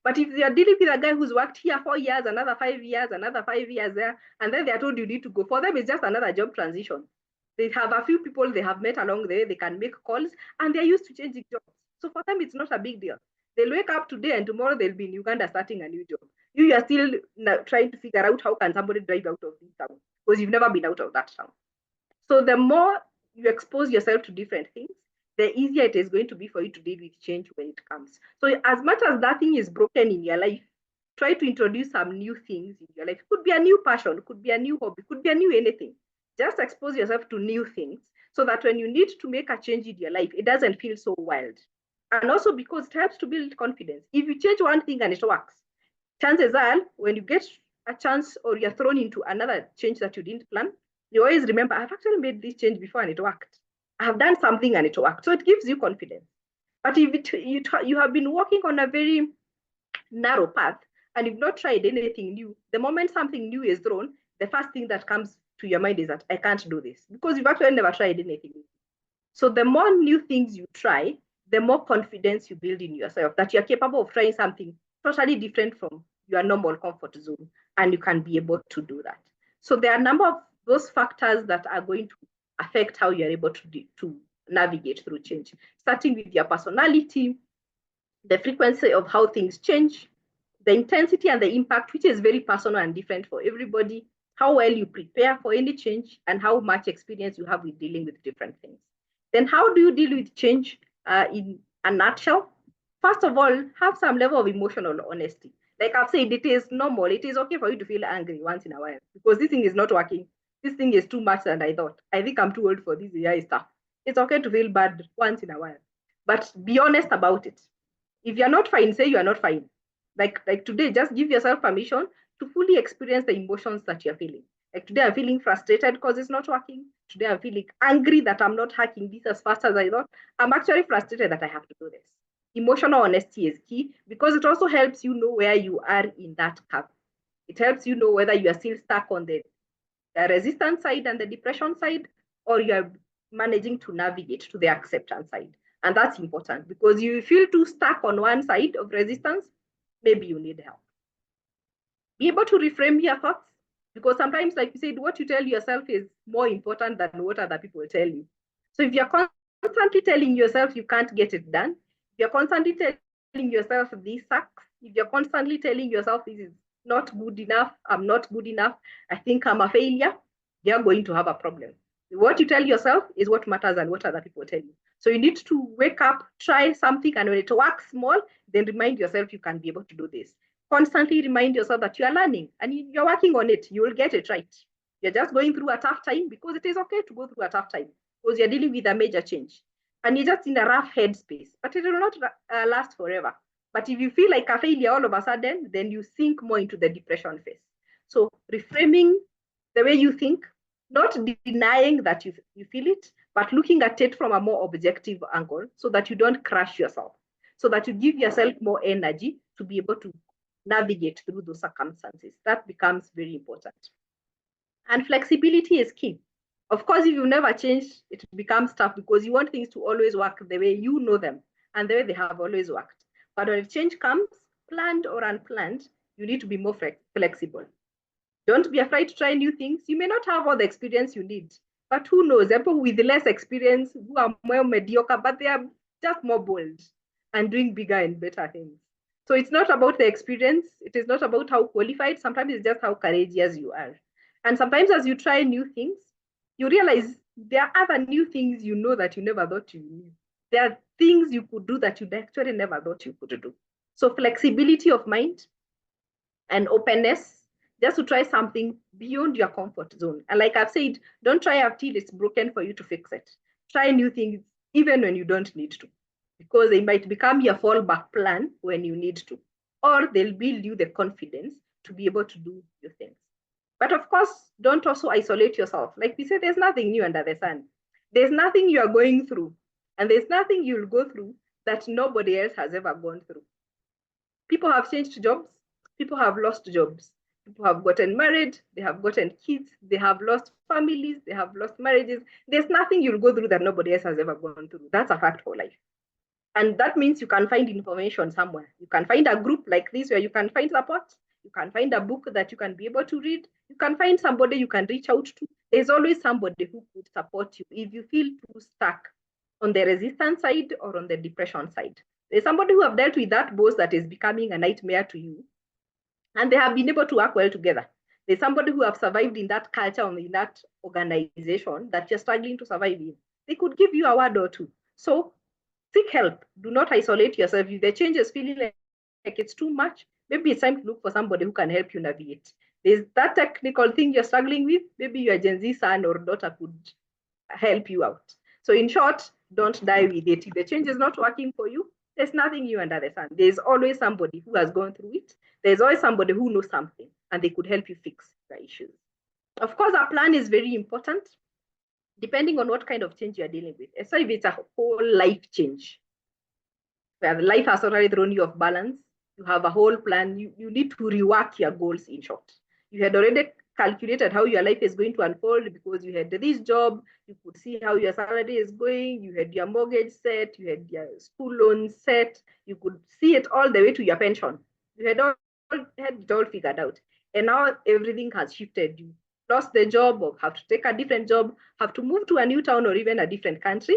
But if you're dealing with a guy who's worked here 4 years, another 5 years, another 5 years there, and then they're told you need to go, for them it's just another job transition. They have a few people they have met along the way, they can make calls, and they're used to changing jobs. So for them, it's not a big deal. They'll wake up today and tomorrow they'll be in Uganda starting a new job. You are still trying to figure out how can somebody drive out of this town, because you've never been out of that town. So the more you expose yourself to different things, the easier it is going to be for you to deal with change when it comes. So as much as nothing is broken in your life, try to introduce some new things in your life. It could be a new passion, it could be a new hobby, it could be a new anything. Just expose yourself to new things so that when you need to make a change in your life, it doesn't feel so wild. And also because it helps to build confidence. If you change one thing and it works, chances are when you get a chance or you're thrown into another change that you didn't plan, you always remember, I've actually made this change before and it worked. I have done something and it worked. So it gives you confidence. But if you have been walking on a very narrow path and you've not tried anything new, the moment something new is thrown, the first thing that comes to your mind is that I can't do this, because you've actually never tried anything. So the more new things you try, the more confidence you build in yourself that you're capable of trying something totally different from your normal comfort zone, and you can be able to do that. So there are a number of those factors that are going to affect how you're able to navigate through change, starting with your personality, the frequency of how things change, the intensity and the impact, which is very personal and different for everybody, how well you prepare for any change, and how much experience you have with dealing with different things. Then how do you deal with change in a nutshell? First of all, have some level of emotional honesty. Like I've said, it is normal. It is okay for you to feel angry once in a while because this thing is not working. This thing is too much than I thought. I think I'm too old for this AI stuff. It's okay to feel bad once in a while, but be honest about it. If you're not fine, say you are not fine. Like today, just give yourself permission to fully experience the emotions that you're feeling. Like today, I'm feeling frustrated because it's not working. Today, I'm feeling angry that I'm not hacking this as fast as I thought. I'm actually frustrated that I have to do this. Emotional honesty is key because it also helps you know where you are in that curve. It helps you know whether you are still stuck on the resistance side and the depression side, or you're managing to navigate to the acceptance side. And that's important because you feel too stuck on one side of resistance, maybe you need help. Be able to reframe your thoughts, because sometimes, like you said, what you tell yourself is more important than what other people tell you. So if you're constantly telling yourself you can't get it done, if you're constantly telling yourself this sucks, if you're constantly telling yourself this is not good enough, I'm not good enough, I think I'm a failure, you're going to have a problem. What you tell yourself is what matters and what other people tell you. So you need to wake up, try something, and when it works small, then remind yourself you can be able to do this. Constantly remind yourself that you are learning and you're working on it. You will get it right. You're just going through a tough time because it is okay to go through a tough time because you're dealing with a major change and you're just in a rough headspace, but it will not last forever. But if you feel like a failure all of a sudden, then you sink more into the depression phase. So reframing the way you think, not denying that you feel it, but looking at it from a more objective angle so that you don't crush yourself, so that you give yourself more energy to be able to navigate through those circumstances. That becomes very important. And flexibility is key. Of course, if you never change, it becomes tough because you want things to always work the way you know them and the way they have always worked. But when change comes, planned or unplanned, you need to be more flexible. Don't be afraid to try new things. You may not have all the experience you need, but who knows? People with less experience who are more mediocre, but they are just more bold. and doing bigger and better things. So it's not about the experience. It is not about how qualified. Sometimes it's just how courageous you are. And sometimes as you try new things, you realize there are other new things you know that you never thought you knew. There are things you could do that you actually never thought you could do. So flexibility of mind and openness just to try something beyond your comfort zone. And like I've said, don't try until it's broken for you to fix it. Try new things even when you don't need to, because they might become your fallback plan when you need to, or they'll build you the confidence to be able to do your things. But of course, don't also isolate yourself. Like we said, there's nothing new under the sun. There's nothing you are going through, and there's nothing you'll go through that nobody else has ever gone through. People have changed jobs, people have lost jobs, people have gotten married, they have gotten kids, they have lost families, they have lost marriages. There's nothing you'll go through that nobody else has ever gone through. That's a fact for life. And that means you can find information somewhere. You can find a group like this where you can find support. You can find a book that you can be able to read. You can find somebody you can reach out to. There's always somebody who could support you if you feel too stuck on the resistance side or on the depression side. There's somebody who have dealt with that boss that is becoming a nightmare to you, and they have been able to work well together. There's somebody who have survived in that culture or in that organization that you're struggling to survive in. They could give you a word or two. So seek help. Do not isolate yourself. If the change is feeling like it's too much, maybe it's time to look for somebody who can help you navigate. There's that technical thing you're struggling with. Maybe your Gen Z son or daughter could help you out. So in short, don't die with it. If the change is not working for you, there's nothing new under the sun. There's always somebody who has gone through it. There's always somebody who knows something, and they could help you fix the issues. Of course, a plan is very important, depending on what kind of change you're dealing with. So if it's a whole life change, where life has already thrown you off balance, you have a whole plan, you need to rework your goals in short. You had already calculated how your life is going to unfold because you had this job, you could see how your salary is going, you had your mortgage set, you had your school loan set, you could see it all the way to your pension. You had it all figured out. And now everything has shifted. You lost the job or have to take a different job, have to move to a new town or even a different country.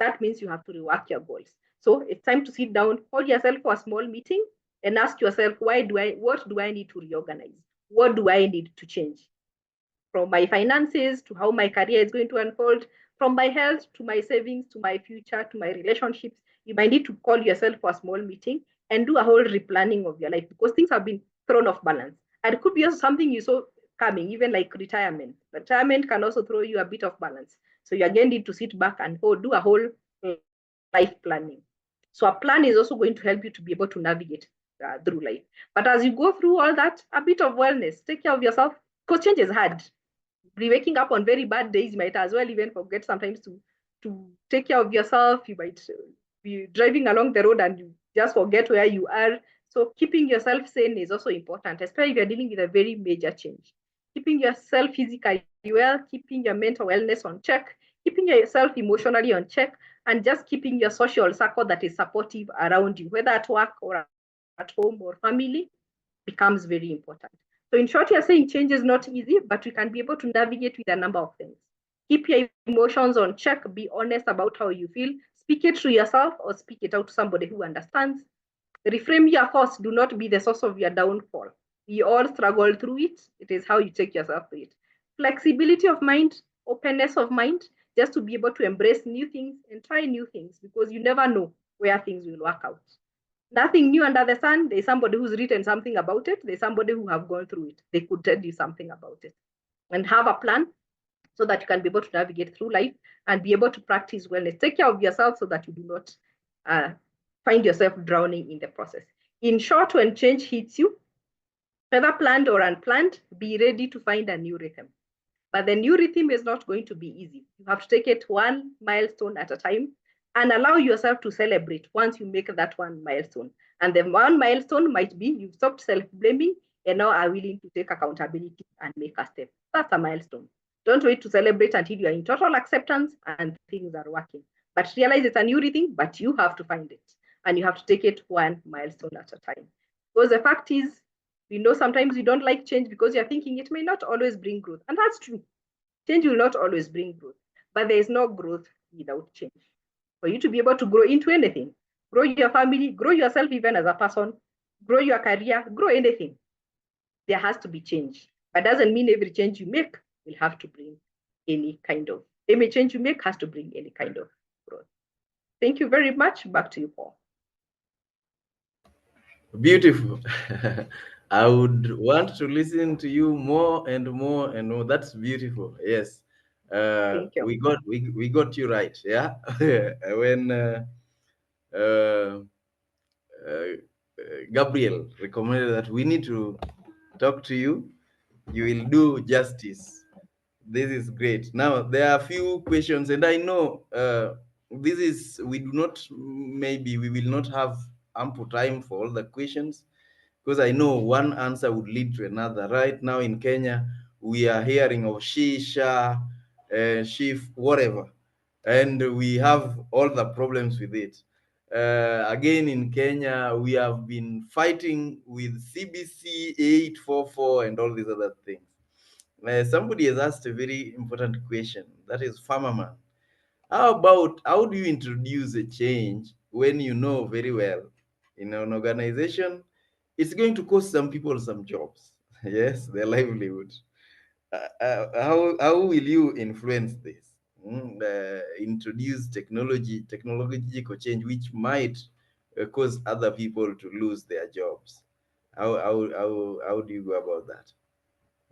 That means you have to rework your goals. So it's time to sit down, hold yourself for a small meeting and ask yourself, what do I need to reorganize? What do I need to change? From my finances to how my career is going to unfold, from my health to my savings, to my future, to my relationships. You might need to call yourself for a small meeting and do a whole replanning of your life because things have been thrown off balance. And it could be also something you saw coming, even like retirement. Retirement can also throw you a bit of balance. So you again need to sit back and do a whole life planning. So a plan is also going to help you to be able to navigate through life. But as you go through all that, a bit of wellness, take care of yourself, because change is hard. Be waking up on very bad days, you might as well even forget sometimes to take care of yourself. You might be driving along the road and you just forget where you are. So keeping yourself sane is also important, especially if you're dealing with a very major change. Keeping yourself physically well, keeping your mental wellness on check, keeping yourself emotionally on check, and just keeping your social circle that is supportive around you, whether at work or at home or family, becomes very important. So in short, you're saying change is not easy, but we can be able to navigate with a number of things. Keep your emotions on check, be honest about how you feel, speak it to yourself or speak it out to somebody who understands. Reframe your thoughts, do not be the source of your downfall. We all struggle through it. It is how you take yourself through it. Flexibility of mind, openness of mind, just to be able to embrace new things and try new things because you never know where things will work out. Nothing new under the sun. There's somebody who's written something about it. There's somebody who have gone through it. They could tell you something about it. And have a plan so that you can be able to navigate through life and be able to practice wellness. Take care of yourself so that you do not find yourself drowning in the process. In short, when change hits you, whether planned or unplanned, be ready to find a new rhythm. But the new rhythm is not going to be easy. You have to take it one milestone at a time and allow yourself to celebrate once you make that one milestone. And the one milestone might be you've stopped self-blaming and now are willing to take accountability and make a step. That's a milestone. Don't wait to celebrate until you're in total acceptance and things are working. But realize it's a new rhythm, but you have to find it. And you have to take it one milestone at a time. Because the fact is, we know sometimes you don't like change because you're thinking it may not always bring growth. And that's true. Change will not always bring growth, but there is no growth without change. For you to be able to grow into anything, grow your family, grow yourself even as a person, grow your career, grow anything. There has to be change. But doesn't mean every change you make will have to bring every change you make has to bring any kind of growth. Thank you very much. Back to you, Paul. Beautiful. I would want to listen to you more and more and more. That's beautiful. Yes. Thank you. We got you right. Yeah. When uh, Gabriel recommended that we need to talk to you, you will do justice. This is great. Now there are a few questions, and I know this is we do not maybe we will not have ample time for all the questions, because I know one answer would lead to another. Right now in Kenya, we are hearing of shisha, shift, whatever, and we have all the problems with it. Again, in Kenya, we have been fighting with CBC 844 and all these other things. Somebody has asked a very important question. That is, farmer man. How do you introduce a change when you know very well in an organization it's going to cost some people some jobs? Yes, their livelihood. How will you influence this? Introduce technological change which might cause other people to lose their jobs. How do you go about that?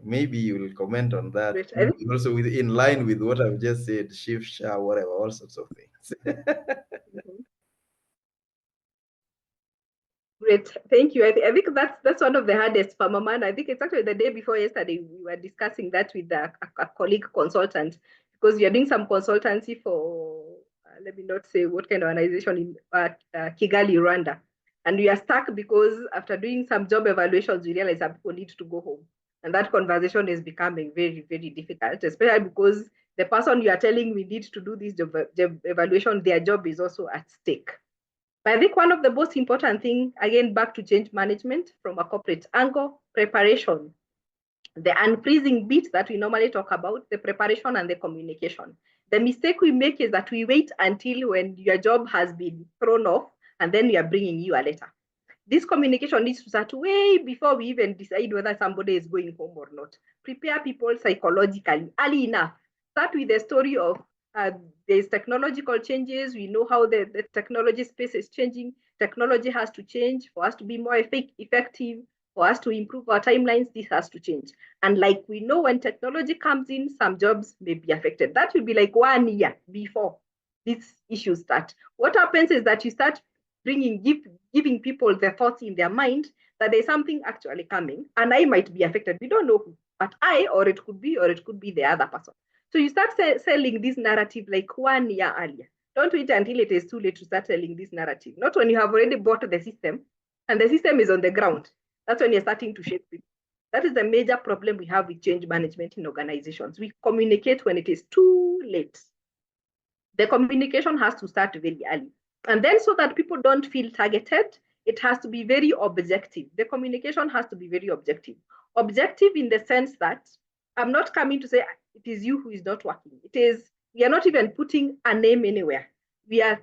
Maybe you will comment on that. Great. Maybe also in line with what I've just said, shift, share, whatever, all sorts of things. Mhm. Great, thank you. I think that's one of the hardest for Mama. I think it's actually the day before yesterday we were discussing that with a colleague consultant, because we are doing some consultancy for let me not say what kind of organization in Kigali, Rwanda, and we are stuck because after doing some job evaluations, we realize that people need to go home, and that conversation is becoming very, very difficult, especially because the person you are telling we need to do this job evaluation, their job is also at stake. But I think one of the most important things, again, back to change management from a corporate angle, preparation, the unfreezing bit that we normally talk about, the preparation and the communication. The mistake we make is that we wait until when your job has been thrown off and then we are bringing you a letter. This communication needs to start way before we even decide whether somebody is going home or not. Prepare people psychologically early enough. Start with the story of there's technological changes. We know how the technology space is changing. Technology has to change for us to be more effective, for us to improve our timelines. This has to change. And like we know, when technology comes in, some jobs may be affected. That will be like 1 year before these issues start. What happens is that you start giving people the thoughts in their mind that there's something actually coming and I might be affected. We don't know who, but or it could be the other person. So you start selling this narrative like 1 year earlier. Don't wait until it is too late to start selling this narrative. Not when you have already bought the system and the system is on the ground. That's when you're starting to shape people. That is the major problem we have with change management in organizations. We communicate when it is too late. The communication has to start very early. And then so that people don't feel targeted, it has to be very objective. The communication has to be very objective. Objective in the sense that I'm not coming to say it is you who is not working. It is, we are not even putting a name anywhere. We are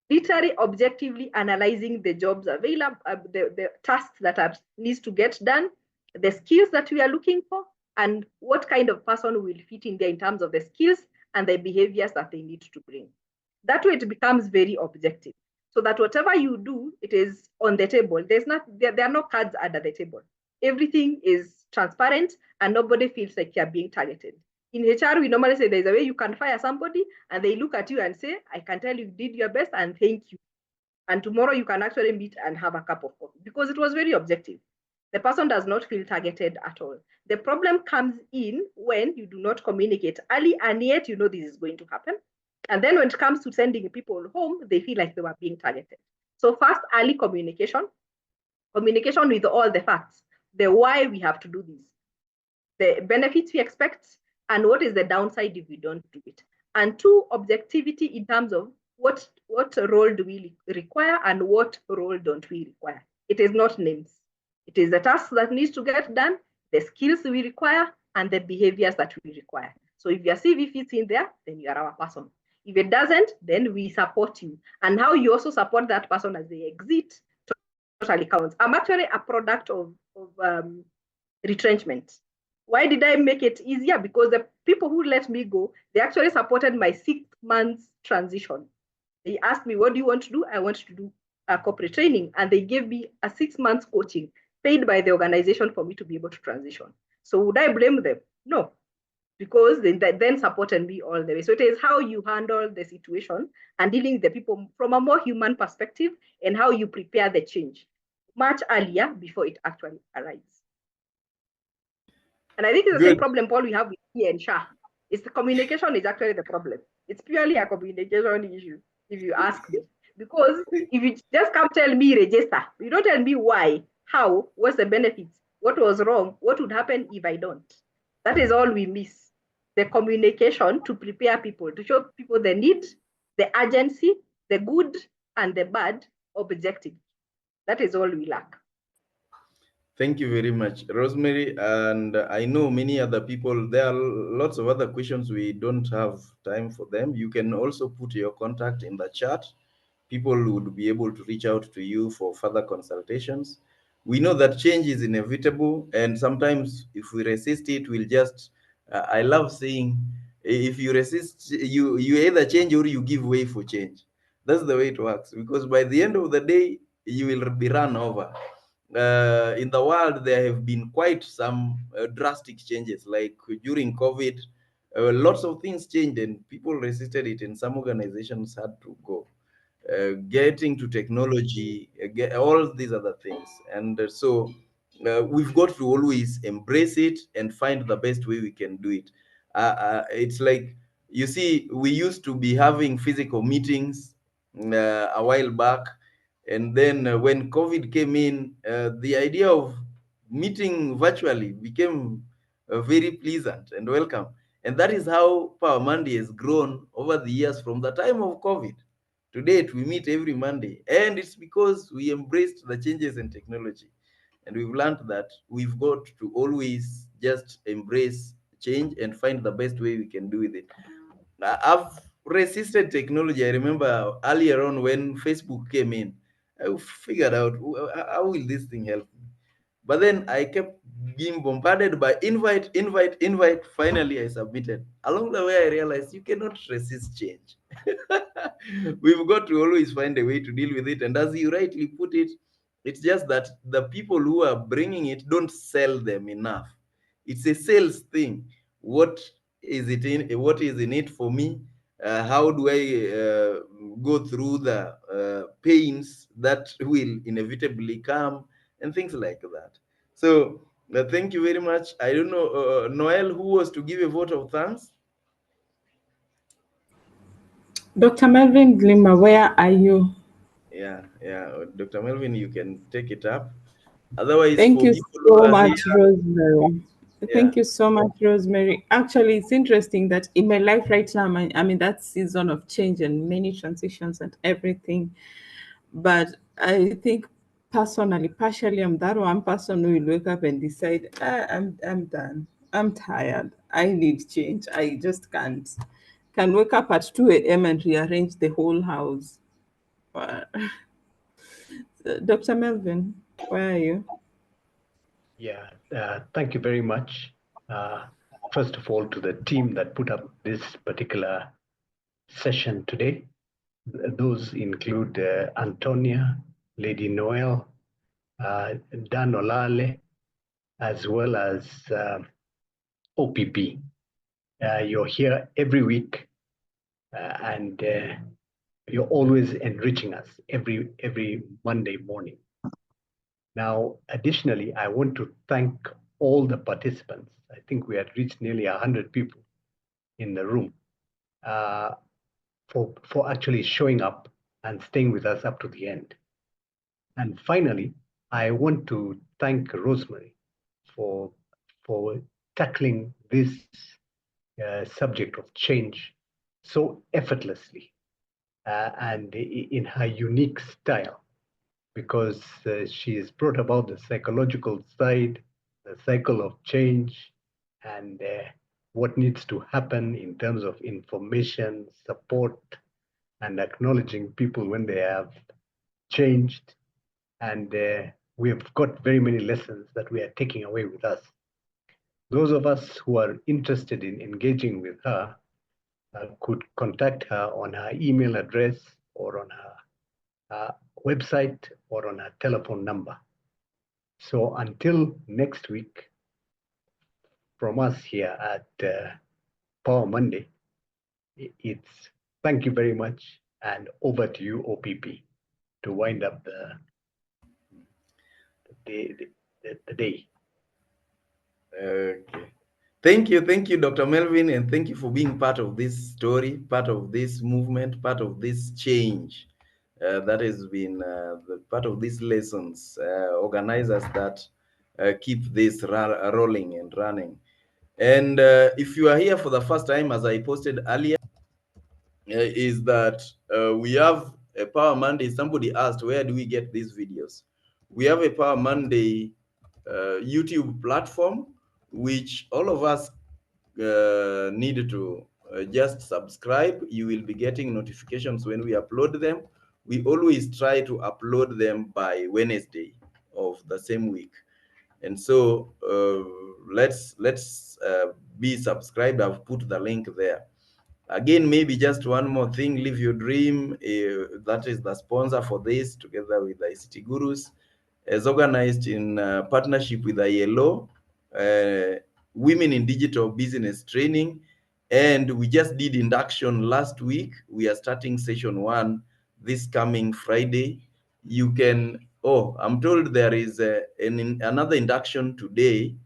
literally objectively analyzing the jobs available, the tasks that are needs to get done, the skills that we are looking for, and what kind of person will fit in there in terms of the skills and the behaviors that they need to bring. That way it becomes very objective. So that whatever you do, it is on the table. There are no cards under the table. Everything is transparent and nobody feels like you're being targeted. In HR, we normally say there's a way you can fire somebody and they look at you and say, I can tell you did your best and thank you. And tomorrow you can actually meet and have a cup of coffee because it was very objective. The person does not feel targeted at all. The problem comes in when you do not communicate early and yet you know this is going to happen. And then when it comes to sending people home, they feel like they were being targeted. So first, early communication with all the facts, the why we have to do this, the benefits we expect, and what is the downside if we don't do it. And two, objectivity in terms of what role do we require and what role don't we require. It is not names. It is the task that needs to get done, the skills we require, and the behaviors that we require. So if your CV fits in there, then you are our person. If it doesn't, then we support you. And how you also support that person as they exit totally counts. I'm actually a product of retrenchment. Why did I make it easier? Because the people who let me go, they actually supported my 6 months transition. They asked me, what do you want to do? I want to do a corporate training. And they gave me a 6 months coaching paid by the organization for me to be able to transition. So would I blame them? No, because they then supported me all the way. So it is how you handle the situation and dealing with the people from a more human perspective, and how you prepare the change much earlier before it actually arrives. And I think it's the same problem, Paul, we have with P and Sha. It's the communication is actually the problem. It's purely a communication issue, if you ask me. Because if you just come tell me register, you don't tell me why, how, what's the benefits, what was wrong, what would happen if I don't. That is all we miss. The communication to prepare people, to show people the need, the urgency, the good and the bad objective. That is all we lack. Thank you very much, Rosemary. And I know many other people, there are lots of other questions. We don't have time for them. You can also put your contact in the chat. People would be able to reach out to you for further consultations. We know that change is inevitable, and sometimes if we resist it, we'll just, I love saying, if you resist, you either change or you give way for change. That's the way it works, because by the end of the day, you will be run over. In the world, there have been quite some drastic changes, like during COVID, lots of things changed and people resisted it, and some organizations had to go. Getting to technology, all these other things. And so we've got to always embrace it and find the best way we can do it. It's like, you see, we used to be having physical meetings a while back. And then when COVID came in, the idea of meeting virtually became very pleasant and welcome. And that is how Power Monday has grown over the years from the time of COVID. To date, we meet every Monday, and it's because we embraced the changes in technology. And we've learned that we've got to always just embrace change and find the best way we can do with it. I've resisted technology. I remember earlier on when Facebook came in, I figured out, how will this thing help me? But then I kept being bombarded by invite, invite, invite. Finally, I submitted. Along the way, I realized you cannot resist change. We've got to always find a way to deal with it. And as you rightly put it, it's just that the people who are bringing it don't sell them enough. It's a sales thing. What is it in? What is in it for me? How do I go through the pains that will inevitably come, and things like that. So thank you very much. I don't know, Noel, who was to give a vote of thanks? Dr. Melvin Glimmer, where are you? Yeah, Dr. Melvin, you can take it up. Otherwise, Thank for you people who so are much, here, Rosemary. yeah, Thank you so much, Rosemary. Actually, it's interesting that in my life right now, I'm in that season of change and many transitions and everything. But I think personally, partially, I'm that one person who will wake up and decide, I'm done. I'm tired. I need change. I just can't. Can wake up at 2 a.m. and rearrange the whole house. Dr. Melvin, where are you? Yeah, thank you very much. First of all, to the team that put up this particular session today. Those include Antonia, Lady Noel, Dan Olale, as well as OPP. You're here every week, and you're always enriching us every Monday morning. Now, additionally, I want to thank all the participants. I think we had reached nearly 100 people in the room for actually showing up and staying with us up to the end. And finally, I want to thank Rosemary for tackling this subject of change so effortlessly and in her unique style, because she has brought about the psychological side, the cycle of change, and what needs to happen in terms of information, support, and acknowledging people when they have changed. And we have got very many lessons that we are taking away with us. Those of us who are interested in engaging with her could contact her on her email address or on her website or on her telephone number. So until next week, from us here at Power Monday, it's thank you very much, and over to you, OPP, to wind up the day. Okay. Thank you, Dr. Melvin, and thank you for being part of this story, part of this movement, part of this change that has been the part of these lessons, organizers that keep this rolling and running. And if you are here for the first time, as I posted earlier, is that we have a Power Monday. Somebody asked, where do we get these videos? We have a Power Monday YouTube platform, which all of us need to just subscribe. You will be getting notifications when we upload them. We always try to upload them by Wednesday of the same week. And so let's be subscribed. I've put the link there. Again, maybe just one more thing, Live Your Dream, that is the sponsor for this, together with the ICT Gurus, is organized in partnership with ILO, Women in Digital Business Training, and we just did induction last week. We are starting session 1 this coming Friday. You can, I'm told there is another induction today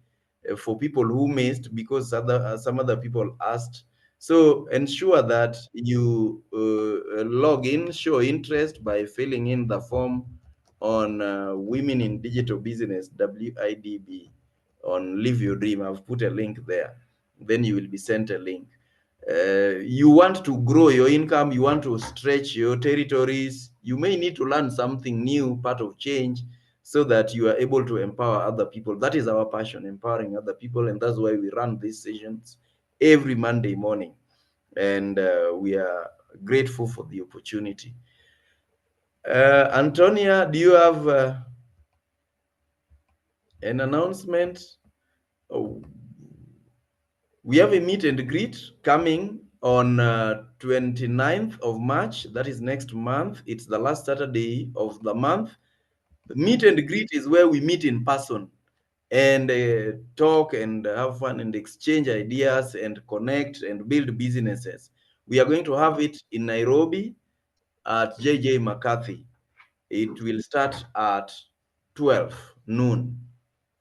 for people who missed, because some other people asked. So ensure that you log in, show interest by filling in the form on Women in Digital Business, WIDB, on Live Your Dream. I've put a link there. Then you will be sent a link. You want to grow your income, you want to stretch your territories, you may need to learn something new, part of change, so that you are able to empower other people. That is our passion, empowering other people, and that's why we run these sessions every Monday morning. And we are grateful for the opportunity. Antonia, do you have an announcement? Oh, we have a meet and greet coming on 29th of March. That is next month. It's the last Saturday of the month. The meet and greet is where we meet in person and talk and have fun and exchange ideas and connect and build businesses. We are going to have it in Nairobi at JJ McCarthy. It will start at 12 noon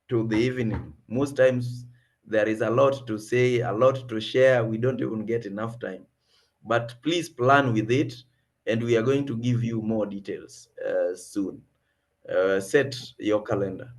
to the evening. Most times there is a lot to say, a lot to share. We don't even get enough time. But please plan with it, and we are going to give you more details soon. Set your calendar.